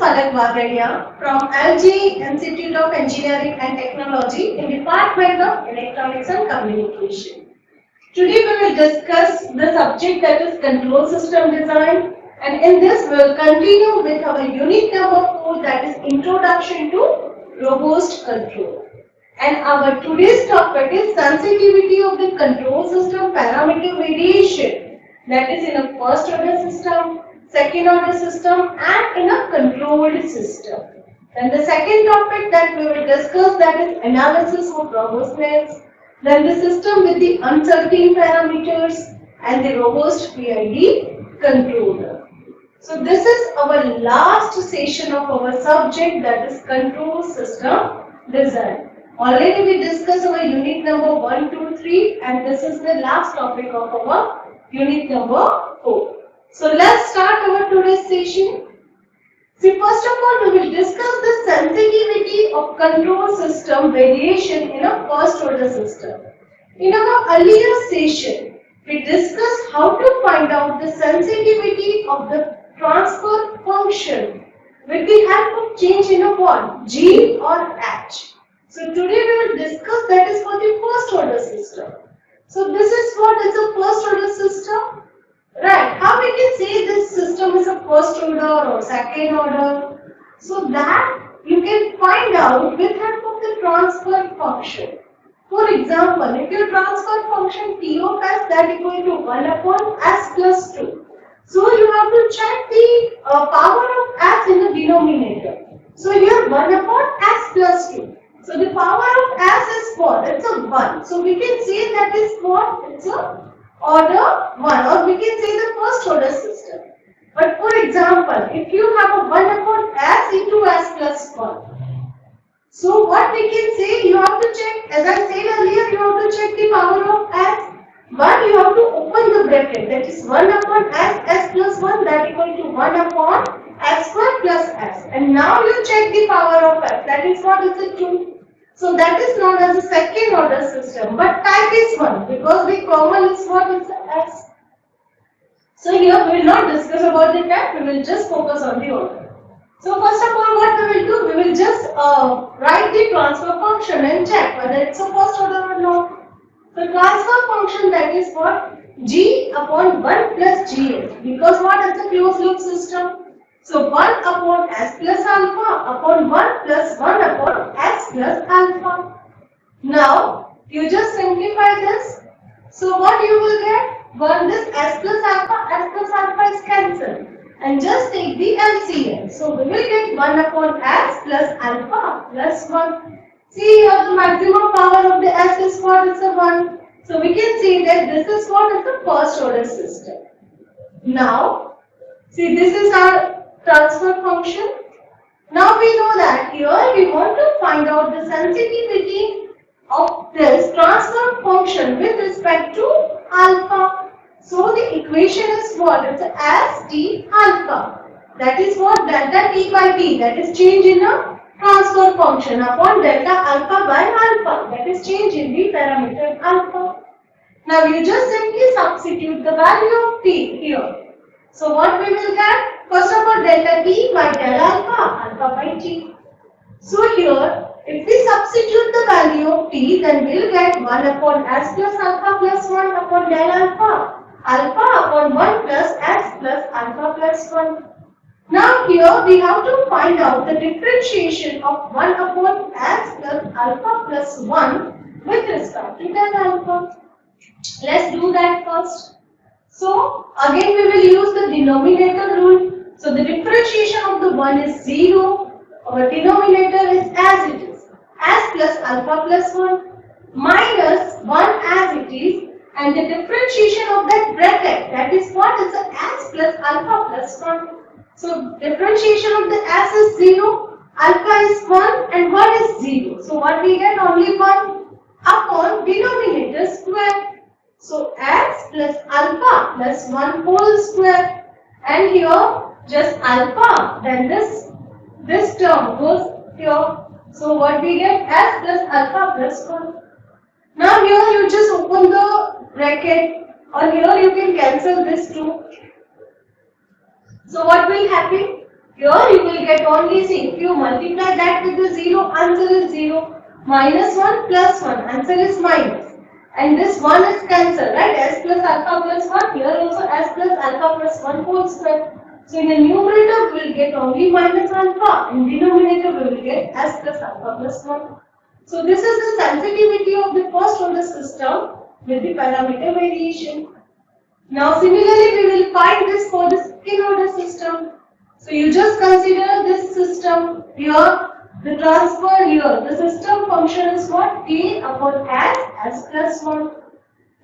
Palak Wagadia from LG Institute of Engineering and Technology in Department of Electronics and Communication. Today we will discuss the subject that is control system design, and in this we will continue with our unit number 4, that is introduction to robust control. And our today's topic is sensitivity of the control system parameter variation, that is in a first order system, second order system and in a controlled system. Then the second topic that we will discuss, that is analysis of robustness, then the system with the uncertain parameters and the robust PID controller. So this is our last session of our subject, that is control system design. Already we discussed our unit number 1, 2, 3 and this is the last topic of our unit number 4. So let's start our today's session. See, first of all, we will discuss the sensitivity of control system variation in a first order system. In our earlier session, we discussed how to find out the sensitivity of the transfer function with the help of change in a what? G or H. So today we will discuss that is for the first order system. So this is what is a first order system. Right, how we can say this system is a first order or second order? So that you can find out with help of the transfer function. For example, if your transfer function T of S that equal to 1 upon S plus 2. So you have to check the power of S in the denominator. So here 1 upon S plus 2. So the power of S is what? It's a 1. So we can say that is what? It's a order 1, or we can say the first order system. But for example, if you have a 1 upon S into S plus 1. So what we can say, you have to check, as I said earlier, you have to check the power of S. 1, you have to open the bracket, that is 1 upon S, S plus 1, that equal to 1 upon S square plus S. And now you check the power of S, that is what is it 2. So that is known as a second order system, but type is 1 because the common is what is the S. So here we will not discuss about the type, we will just focus on the order. So first of all, what we will do, we will just write the transfer function and check whether it's a first order or not. The transfer function, that is what? G upon 1 plus Gs, because what is a closed loop system? So 1 upon S plus alpha upon 1 plus 1 upon S plus alpha. Now, you just simplify this. So what you will get? 1 this S plus alpha is cancelled. And just take the LCM. So we will get 1 upon S plus alpha plus 1. See here the maximum power of the S is what? It's a 1. So we can see that this is what is the first order system. Now, see this is our transfer function. Now we know that here we want to find out the sensitivity of this transfer function with respect to alpha. So the equation is what? It's S T alpha. That is what? Delta T by T. That is change in a transfer function upon delta alpha by alpha. That is change in the parameter alpha. Now you just simply substitute the value of T here. So what we will get? First of all, delta T by del alpha, alpha by T. So here, if we substitute the value of T, then we will get 1 upon S plus alpha plus 1 upon del alpha, alpha upon 1 plus S plus alpha plus 1. Now here we have to find out the differentiation of 1 upon S plus alpha plus 1 with respect to del alpha. Let's do that first. So again we will use the denominator rule. So the differentiation of the 1 is 0. Our denominator is as it is. S plus alpha plus 1 minus 1 as it is, and the differentiation of that bracket, that is what is the S plus alpha plus 1. So differentiation of the S is 0, alpha is 1 and 1 is 0. So what we get? Only 1 upon denominator square. So x plus alpha plus 1 whole square, and here just alpha, then this term goes here. So what we get? S plus alpha plus 1. Now here you just open the bracket, or here you can cancel this too. So what will happen? Here you will get only, see, if you multiply that with the 0, answer is 0. Minus 1 plus 1, answer is minus. And this 1 is cancelled, right? S plus alpha plus 1, here also S plus alpha plus 1 whole square. So in the numerator we will get only minus alpha, in denominator we will get S plus alpha plus 1. So this is the sensitivity of the first order system with the parameter variation. Now similarly we will find this for the second order system. So you just consider this system here, the transfer here, the system function is what? K upon S plus 1.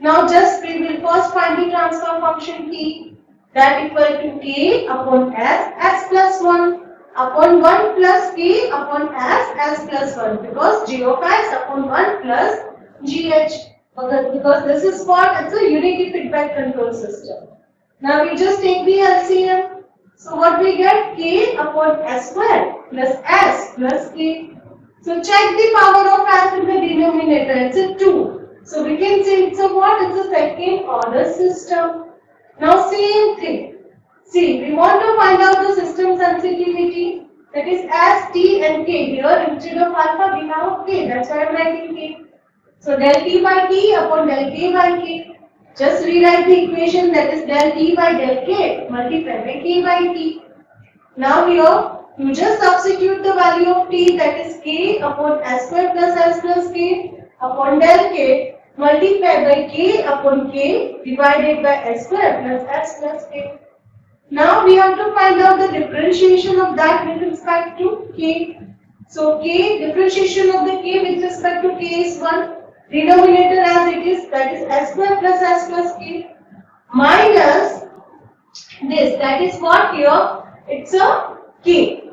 Now just we will first find the transfer function T, that equal to K upon S plus 1 upon 1 plus K upon S plus 1, because G of X upon 1 plus GH, because this is what? It's a unity feedback control system. Now we just take the LCM. So what we get? K upon S square plus S plus K. So check the power of S in the denominator. It's a 2. So we can say it's a what? It's a second order system. Now same thing. See, we want to find out the system sensitivity. That is S, T and K. Here instead of alpha we have K. That's why I am writing K. So del T by T upon del K by K. Just rewrite the equation, that is del T by del K multiplied by K by T. Now here you just substitute the value of T, that is K upon S square plus S plus K upon del K multiplied by K upon K divided by S square plus S plus K. Now we have to find out the differentiation of that with respect to K. So K, differentiation of the K with respect to K is 1. Denominator as it is, that is S square plus S plus K, minus this, that is what here? It's a K.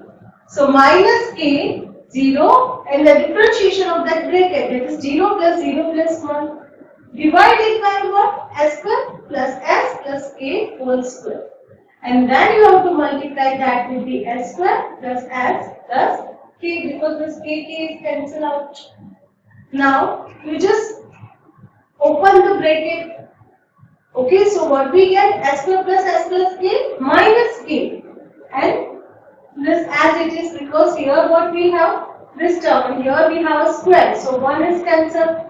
So minus K, 0, and the differentiation of that bracket, that is 0 plus 0 plus 1, divided by what? S square plus S plus K whole square. And then you have to multiply that with the S square plus S plus K, because this K is cancelled out. Now you just open the bracket. Okay, so what we get? S square plus S plus K minus K, and this as it is, because here what we have? This term, and here we have a square, so 1 is cancelled.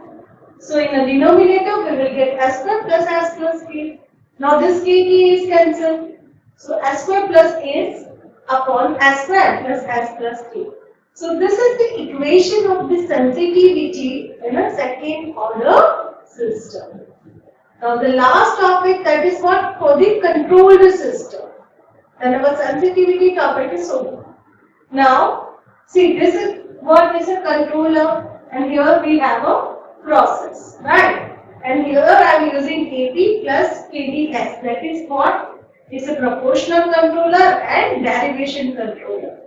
So in the denominator we will get S square plus S plus K. Now this K is cancelled. So S square plus is upon S square plus S plus K. So this is the equation of the sensitivity in a second order system. Now the last topic, that is what? For the controlled system. And our sensitivity topic is over. Now see, this is what is a controller, and here we have a process, right? And here I am using Kp plus Kds. That is what? Is a proportional controller and derivation controller.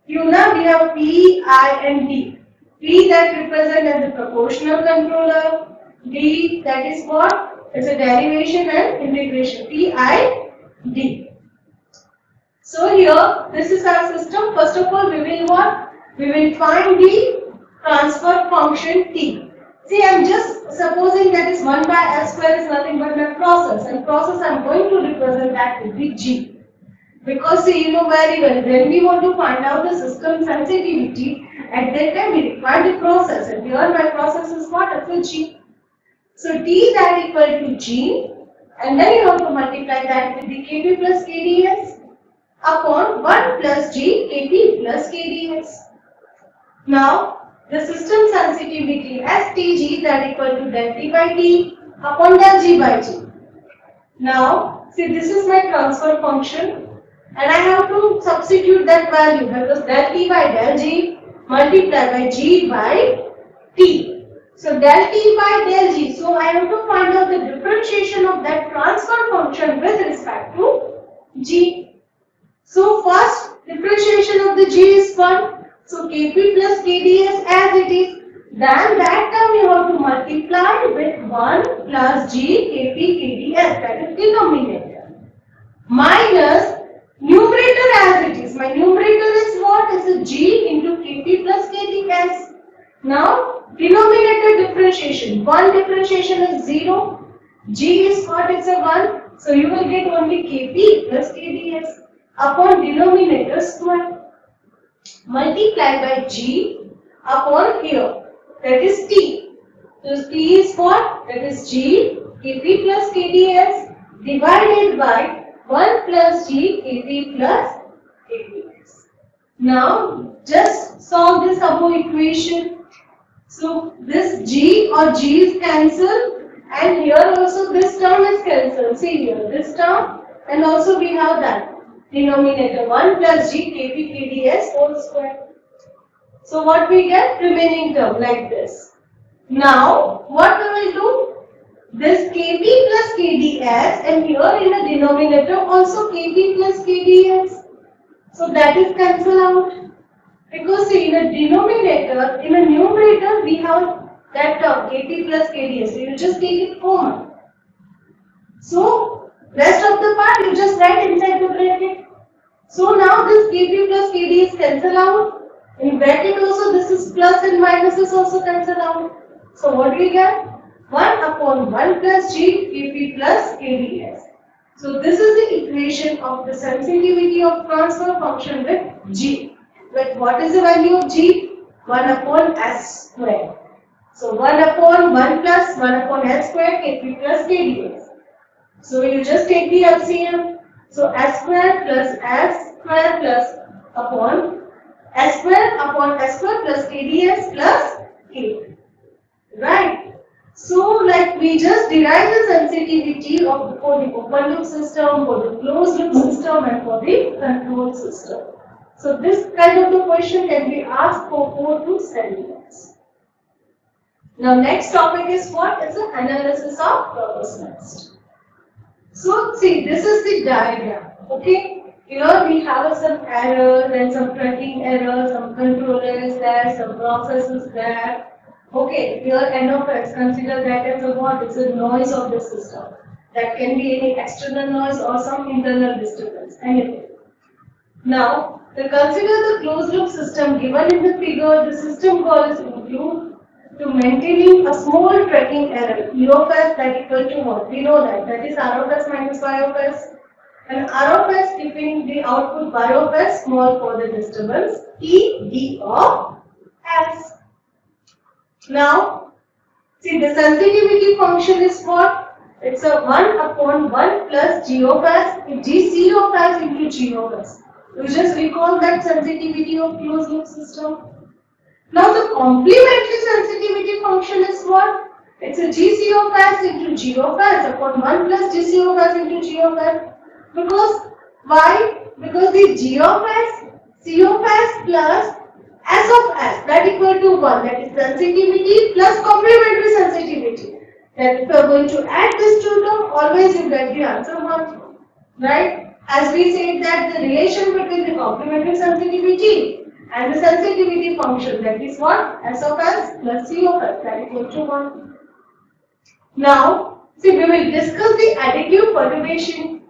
You know we have P, I and D. P that represent as a proportional controller. D that is what? It's a derivation and integration. P, I, D. So here this is our system. First of all we will what? We will find the transfer function T. See, I am just supposing that is 1 by S square is nothing but my process, and process I am going to represent that with the G. Because see, you know very well, when we want to find out the system sensitivity, at that time we require the process, and here my process is what? It's a G. So T that equal to G, and then you have to multiply that with the Kp plus Kds upon 1 plus G Kp plus Kds. Now the system sensitivity as Tg that equal to del T by T upon del G by G. Now see, this is my transfer function. And I have to substitute that value, because del T by del G multiplied by G by T. So del T by del G. So I have to find out the differentiation of that transfer function with respect to G. So first differentiation of the G is 1. So Kp plus Kds as it is. Then that term you have to multiply with 1 plus G Kp Kds, that is denominator, minus numerator as it is. My numerator is what? It's a G into Kp plus Kds. Now denominator differentiation. 1 differentiation is 0. G is what? It's a 1. So you will get only Kp plus Kds. upon denominator square multiplied by G upon here, that is T. So T is what? That is G Kp plus Kds divided by 1 plus G Kp plus Kds. Now just solve this above equation. So this G or G is cancelled, and here also this term is cancelled. See here, this term, and also we have that denominator 1 plus G Kp Kds whole square. So what we get? Remaining term like this. Now what we will do? This Kp plus Kds, and here in the denominator also Kp plus Kds. So that is cancelled out. Because see, in a denominator, in a numerator, we have that term Kp plus Kds. So you just take it common. So rest of the part you just write inside the bracket. So now this Kp plus Kd is cancelled out. In bracket also this is plus and minus is also cancelled out. So what we get? 1 upon 1 plus G Kp plus Kds. So this is the equation of the sensitivity of transfer function with G. But what is the value of G? 1 upon S square. So 1 upon 1 plus 1 upon S square Kp plus Kds. So you just take the LCM. So S square plus S square plus upon S square plus Kds plus K. Right? So like we just derive the sensitivity of for the open loop system, for the closed loop system, and for the control system. So this kind of the question can be asked for 4 to 7 minutes. Now next topic is what? It's an analysis of Provost nest. So see, this is the diagram. Okay, here we have some errors and some tracking errors, some controllers there, some processes there. Okay, here N of x, consider that as a what? It's a noise of the system. That can be any external noise or some internal disturbance, anything. Now, consider the closed loop system given in the figure. The system call is include to maintaining a small tracking error, E of s that equal to what? We know that is R of s minus Y of s. And R of s keeping the output Y of s small for the disturbance, E D of s. Now, see the sensitivity function is what? It's a 1 upon 1 plus G of s, Gc of s into G of s. You just recall that sensitivity of closed loop system. Now the complementary sensitivity function is what? It's a Gc of s into G of s upon 1 plus Gc of s into G of s. Because, why? Because the G of s, C of s plus S of s, that equal to 1, that is sensitivity plus complementary sensitivity. That if you are going to add this two terms, always you get the answer 1. Right? As we said that the relation between the complementary sensitivity and the sensitivity function, that is what? S of s plus C of s, that equal to 1. Now, see, we will discuss the additive perturbation.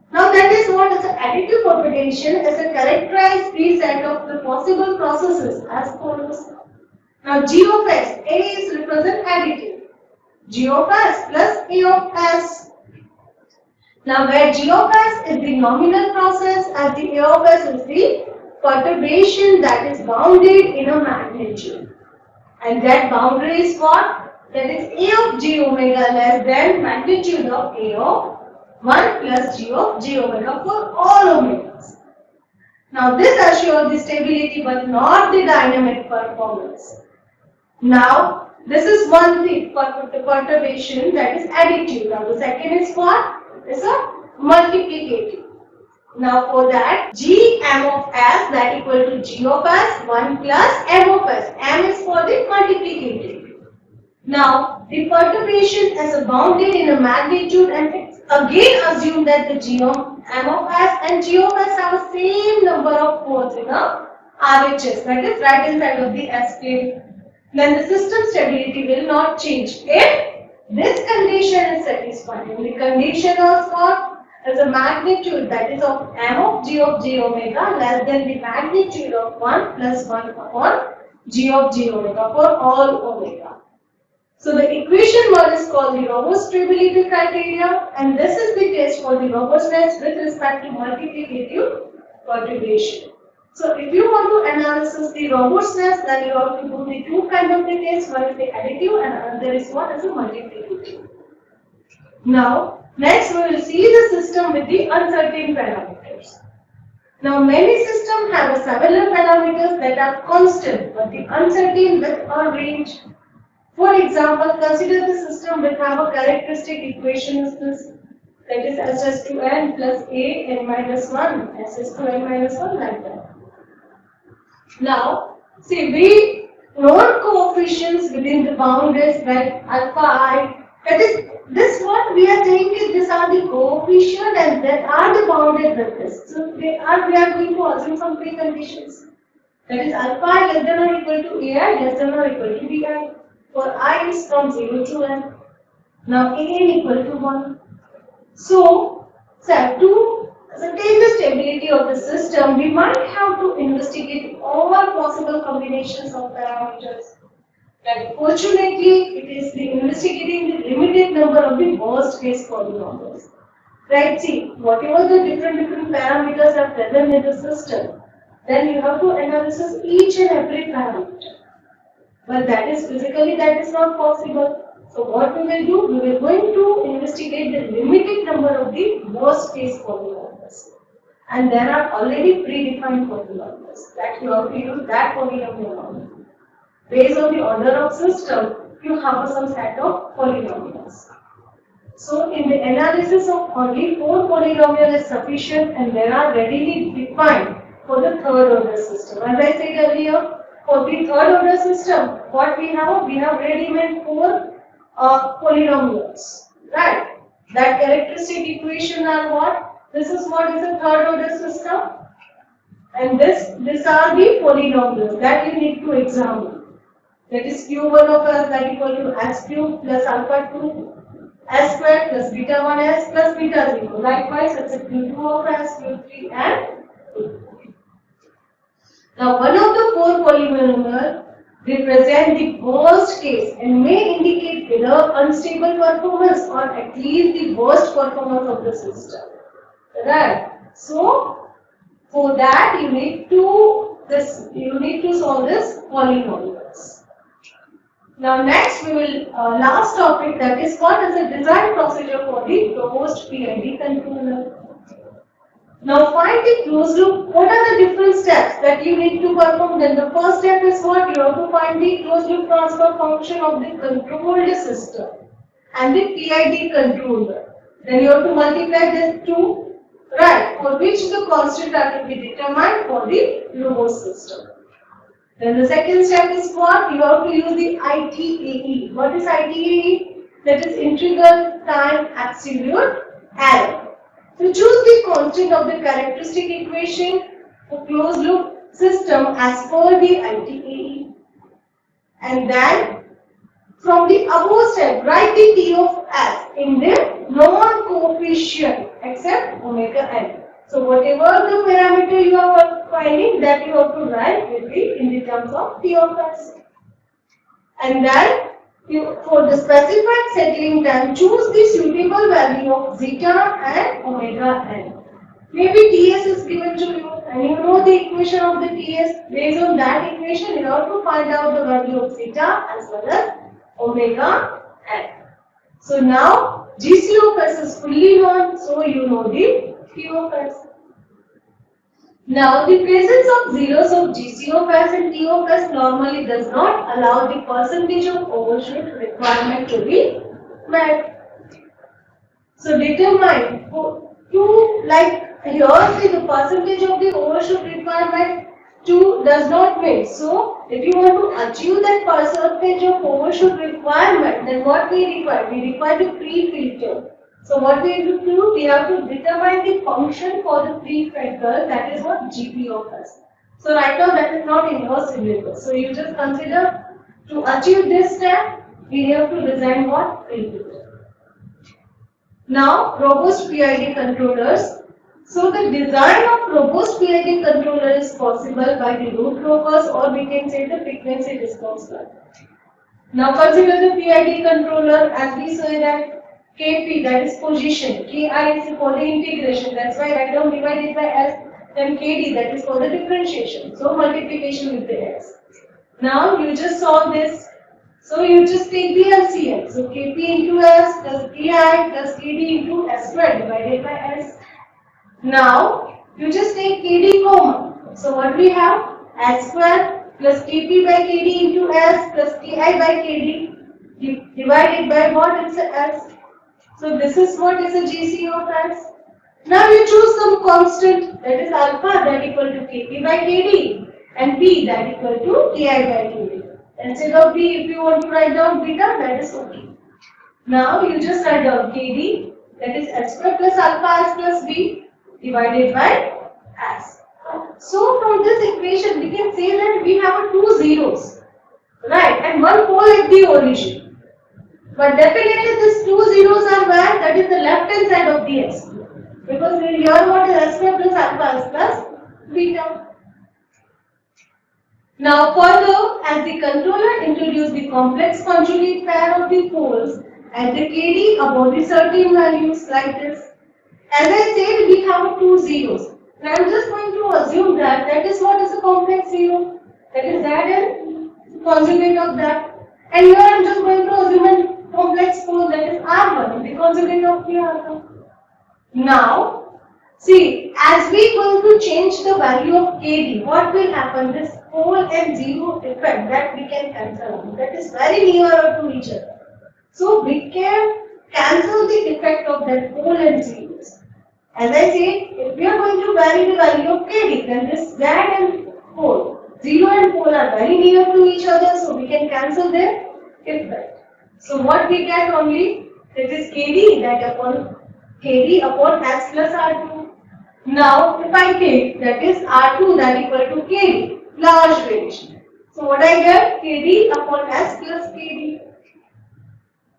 Now that is what is additive perturbation is a characterized preset of the possible processes as follows. Now G of x, A is represent additive. G of s plus A of s. Now where G of s is the nominal process and the A of s is the perturbation that is bounded in a magnitude. And that boundary is what? That is A of G omega less than magnitude of A of 1 plus G of G omega for all omegas. Now this assures the stability but not the dynamic performance. Now this is one thing for the perturbation, that is additive. Now the second is what? Is a multiplicative. Now for that G m of s that equal to G of s 1 plus m of s. M is for the multiplicative. Now, the perturbation is bounded in a magnitude, and it's again assume that the G of M of S and G of S have the same number of poles in a RHS, that is right hand side of the S plane. Then the system stability will not change if this condition is satisfied. And the condition is what? Is a magnitude that is of M of G omega less than the magnitude of 1 plus 1 upon G of G omega for all omega. So the equation one is called the robust stability criteria, and this is the test for the robustness with respect to multiplicative perturbation. So if you want to analyze the robustness, then you have to do the two kind of the tests. One is the additive and another is what is the multiplicative. Now, next we will see the system with the uncertain parameters. Now, many systems have several parameters that are constant, but the uncertain with a range. For example, consider the system with have a characteristic equation is this, that is s to n plus a n minus 1, s to n minus 1 like that. Now, see, we note coefficients within the boundaries that alpha I, that is, this what we are saying is these are the coefficient and that are the bounded vectors. So, we are going to assume some preconditions. That is alpha I less than or equal to ai less than or equal to bi. For I is from 0 to n. Now, a n equal to 1. So, to ascertain the stability of the system, we might have to investigate all possible combinations of parameters. And fortunately, it is the investigating the limited number of the worst case polynomials. Right? See, whatever the different parameters are present in the system, then you have to analyze each and every parameter. But that is physically that is not possible. So what we will do? We will going to investigate the limited number of the worst case polynomials. And there are already predefined polynomials that you have to use that polynomial. Based on the order of system, you have some set of polynomials. So in the analysis of only 4 polynomials is sufficient and they are readily defined for the third order system. As I said earlier, for the third order system, what we have ready-made 4 polynomials, right? That characteristic equation are what? This is what is a third order system, and these are the polynomials that you need to examine. That is q1 of s that equal to s cube plus alpha 2 s squared plus beta 1 s plus beta 0. Likewise, it's a q2 of s, q3 and q4. Now, one of the 4 polynomials represent the worst case and may indicate either unstable performance or at least the worst performance of the system. Right? So, for that you need to solve this polynomials. Now, next we will last topic, that is what is the design procedure for the proposed PID controller. Now find the closed loop. What are the different steps that you need to perform? Then the first step is what? You have to find the closed loop transfer function of the controlled system and the PID controller. Then you have to multiply these two, right? For which the constant are to be determined for the robust system. Then the second step is what? You have to use the ITAE. What is ITAE? That is integral time absolute error. So choose the constant of the characteristic equation for closed loop system as per the ITAE. And then from the above step, write the T of S in the non-coefficient except omega n. So whatever the parameter you are finding, that you have to write will be in the terms of T of S. And then for the specified settling time, choose the suitable value of zeta and omega n. Maybe Ts is given to you and you know the equation of the Ts. Based on that equation, you have to find out the value of zeta as well as omega n. So now GC of S is fully known, so you know the T of S. Now, the presence of zeros of GC of S and T of S normally does not allow the percentage of overshoot requirement to be met. So, determine like here see the percentage of the overshoot requirement 2 does not meet. So, if you want to achieve that percentage of overshoot requirement, then what we require? We require the pre-filter. So what we have to do? We have to determine the function for the pre-filter, that is what GP of S. So right now that is not in your syllabus. So you just consider to achieve this step, we have to design what? Pre-filter. Now robust PID controllers. So the design of robust PID controller is possible by the root locus, or we can say the frequency response curve. Now consider the PID controller as we say that Kp, that is position, Ki is for the integration, that's why write down divided by S, then Kd, that is for the differentiation, so multiplication with the S. Now you just saw this, so you just take the LCM, so Kp into S plus Ki plus Kd into S square divided by S. Now you just take Kd common, so what we have? S square plus Kp by Kd into S plus Ki by Kd divided by what? It's a S. So this is what is a GC of S. Now you choose some constant, that is alpha, that equal to Kp by Kd, and P, that equal to Ki by Kd. Instead of B, if you want to write down beta, that is okay. Now you just write down Kd, that is S square plus alpha S plus B divided by S. So from this equation we can say that we have two zeros, right, and one pole at the origin. But definitely these two zeros are where? That is the left hand side of the S. Because here what is S square plus alpha S plus beta. Now further, as the controller introduced the complex conjugate pair of the poles at the Kd above the certain values like this. As I said, we have two zeros. Now I am just going to assume that that is what is a complex zero. That is that and conjugate of that. And here I am just going to assume a complex pole, that is R1, the conjugate of the R1. Now, see, as we going to change the value of Kd, what will happen? This pole and zero effect that we can cancel out. That is very nearer to each other. So we can cancel the effect of that pole and zeros. As I said, if we are going to vary the value of Kd, then this Z and pole, 0 and pole are very near to each other, so we can cancel their effect. So what we get only, that is Kd, that upon Kd upon S plus R2. Now if I take, that is R2 that equal to Kd, large variation. So what I get? Kd upon S plus Kd.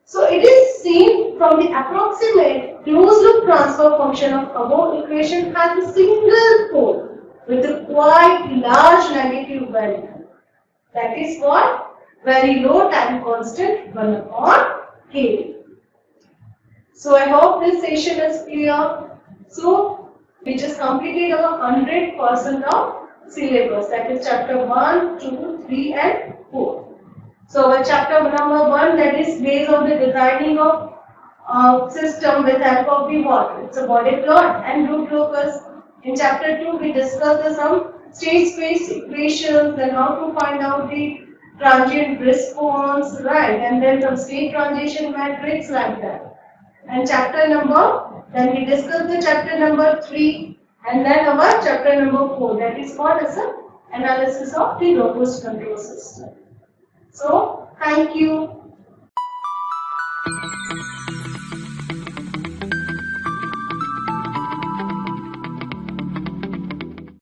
So it is seen from the approximate closed loop transfer function of above equation has a single pole with a quite large negative value. That is what? Very low time constant 1 upon K. So I hope this session is clear. So we just completed our 100% of syllabus, that is chapter 1, 2, 3 and 4. So our chapter number 1, that is based on the designing of system with help of the what? It's a body plot and root locus. In chapter 2 we discussed some state space equations and how to find out the transient response, right, and then some state transition matrix like that. And chapter number, then we discussed the chapter number 3 and then our chapter number 4, that is called as an analysis of the robust control system. So, thank you.